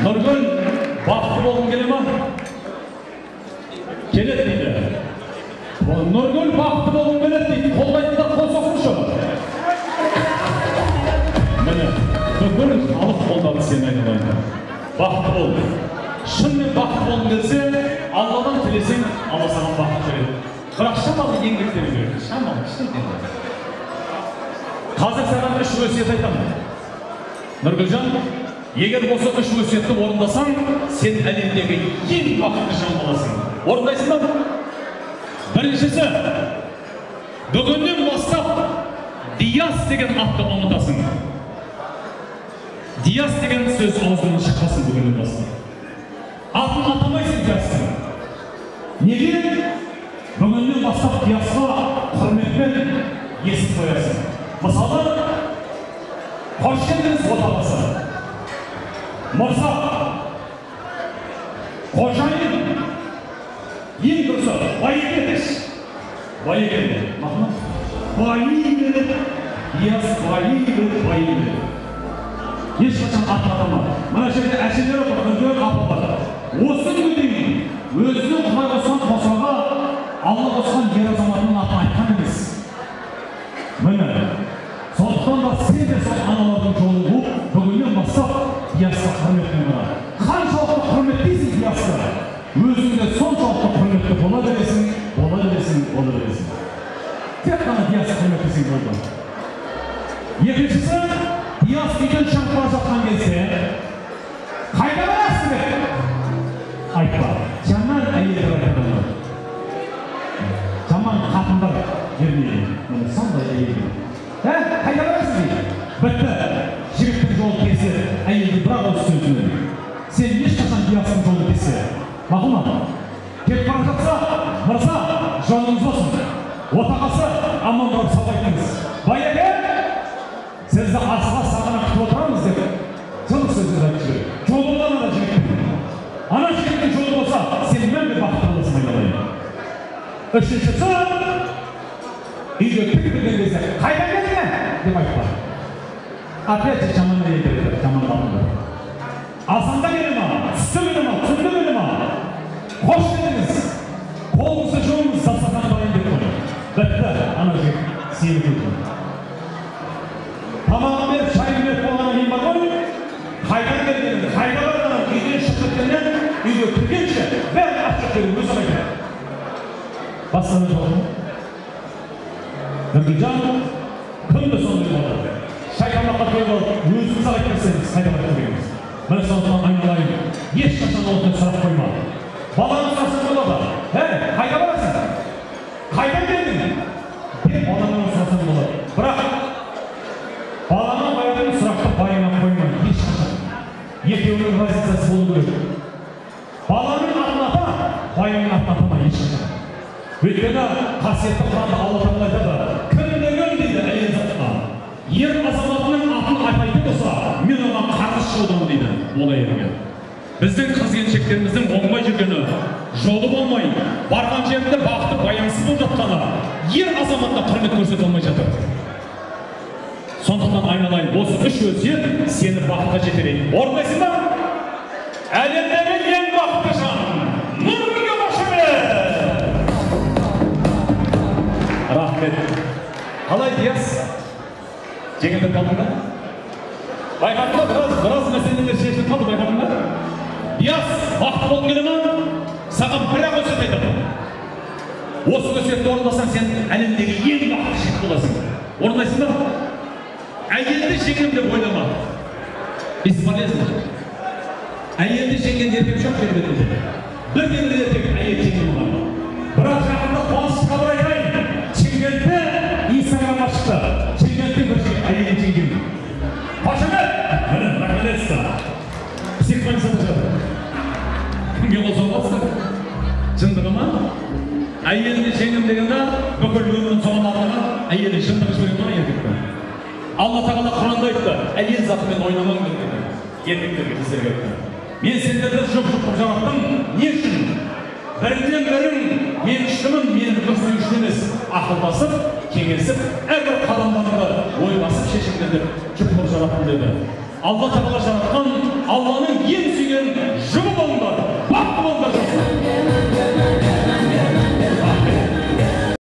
Nurgül baktı bolun gele mi? Kelet deydi. Nurgül baktı bolun kelet deydi. Kollaydı da kol sokmuş o. Mene, Nurgül alıp koldadı seni aynalaydı. Baktı bol. Şimdi baktı bolun gelse, Allah'dan tilesin, Allah sana baktı verir. Bırak şamalı yenglikleri verir. Şamalı işte değil. Қазір саған үш өсиет айтамын. Нұргүлжан, егер осы үш өсиетті орындасаң, сен әлемдегі ең бақытты жан боласың. Орындайсың ба? Біріншісі, бүгіннен бастап Диас деген атты ұмытасың. Диас деген сөз аузынан шықпасын бүгіннен бастап. Атын атамайсың Диастың. Неге? Бүгіннен бастап Диасқа құрметпен есім қоясың. Мысалы, қош келдіңіз отағасы. Мырза, қожайын, ең дұрысы, байекетіш. Байекеті, мақұлы? Байекеті, Диас байекеті. Ешқашан атын атама. Мына жерде әшелер отыр, өздері апылдар. Осы күнге дейін өзінің Құдай қосқан қосаға Алла қосқан ер азаматының атын айтқан емес. Міне, сондықтан да сен де сол аналардың жолы болып, бүгіннен бастап Диасқа құрметпен қара. Қаншалықты құрметтейсің Диасқа, өзіңде соншалықты құрметті бола бересің. Тек қана Диасқа құрметтесең болды. Екіншісі, Диас үйден шығып бара жатқан кезде, қайда барасың деп? Айтпа, жаман әйелдер айтады. Жаман қатындар ермейді. Мұны сондай әйелдер. Қайда барасың дейді? Бітті. Жігіттің жолы кесе, әйелдің бірақ осы сөзімен. Сен ешқашан Диастың жолы кесе. Мақұл ма? Кеп бара жатса, мырза, жолыңыз болсын. Отағасы, аман барып сабайтыңыз. Байеке, сізді асыға сағына күтіп отырамыз деп. Жылы сөзіңіз айтып жүр. Жолыңдан ана жігіттің. Ана жігіттің жолы болса, сен мәңгі бақытты боласың айналайын. Үшіншісі, үйге кірген кезде қайдан келдің деп айтпа. Опять жаман әйелдер, жаман қатындар. Азанда келе ма, түсте келе ма, түнде келе ма? Қош келдіңіз. Қолыңызды жуыңыз, дастархан дайын деп қойды. Бітті, ана жігіт сені күтті. Тамағын беріп, шайын беріп болғаннан кейін бар ғой, қайдан келгенін, қайда барғанын, үйден шығып кеткеннен, үйге кіргенше бәрін ашып беріп өзі айтады. Бастаны жоғын. Нұргүлжан, күнді сондай болады. Шайқамаққа той болып, өзіңіз алып келсеңіз, қайда барып көргеніңіз. Бір сондықтан айналайын, ешқашан олды сұрақ қойма. Баланы сұрасың болады. Қайда барасың? Қайдан келдің? Деп баланы сұрасың болады. Бірақ баланы қайдан сұрақты байына қоймай, ешқашан. Екеуінің разницасы болу керек. Баланың атын ата, байының атын атама ешқашан. Өйткені қасиетті Құранда Алла Тағала айтады, кім деген дейді әйел затқа. Ер азаматының атын айтатын болса, мен оған қарғыс жолдамын дейді ол әйелге. Біздің қыз-келіншектеріміздің оңбай жүргені, жолы болмай, барған жерінде бақыты баянсыз болып жатқаны, ер азаматына құрмет көрсете алмай жатыр. Сондықтан айналайын, осы үш өсиет сені бақытқа жетелейді. Орындайсың ба? Әлемдегі ең бақытты жан, Нұргүлге қошемет! Рахмет. Қалай Диас? Жеңілдік қалдың ба? Байқадың ба? Біраз мәселелер шешіліп қалды, байқадың ба? Диас, бақытты болғың келе ме? Саған бір-ақ өсиет айтады. Осы өсиетті орындасаң, сен әлемдегі ең бақытты жігіт боласың. Орындайсың ба? Әйелді жеңем деп ойлама. Бесполезно. Әйелді жеңген еркек жоқ бербетінде. Bir kendine erkek ayet çekimi var. Bırak yakında konuşup kabul edeyim. Çingent'te Instagram'a çıktı. Çingent'te bir şey ayet çekimi. Başına! Hadi nakledetsin. Psikmanı satacağım. Kimge olsa olmazsa? Çındırıma? Ayetini çengim degende böküldüğünün sonuna adına ayetini çındırış bölümüne erkekten. Allah Teala Kur'an'da ayıttı. Ayet zatымен oynamam dedi. Erkeklerge bizlerge ayıttı. Men sendерді жоқ-жоқ жараттым. Не үшін? Бірінен бірін мен үштімін, мен дұрыс үшін емес. Ақылдасып, кеңесіп, әрбір қадамдарында ой басып шешімдерді жоқ-жоқ жараттым деді. Алла Тағала жаратқан, Алланы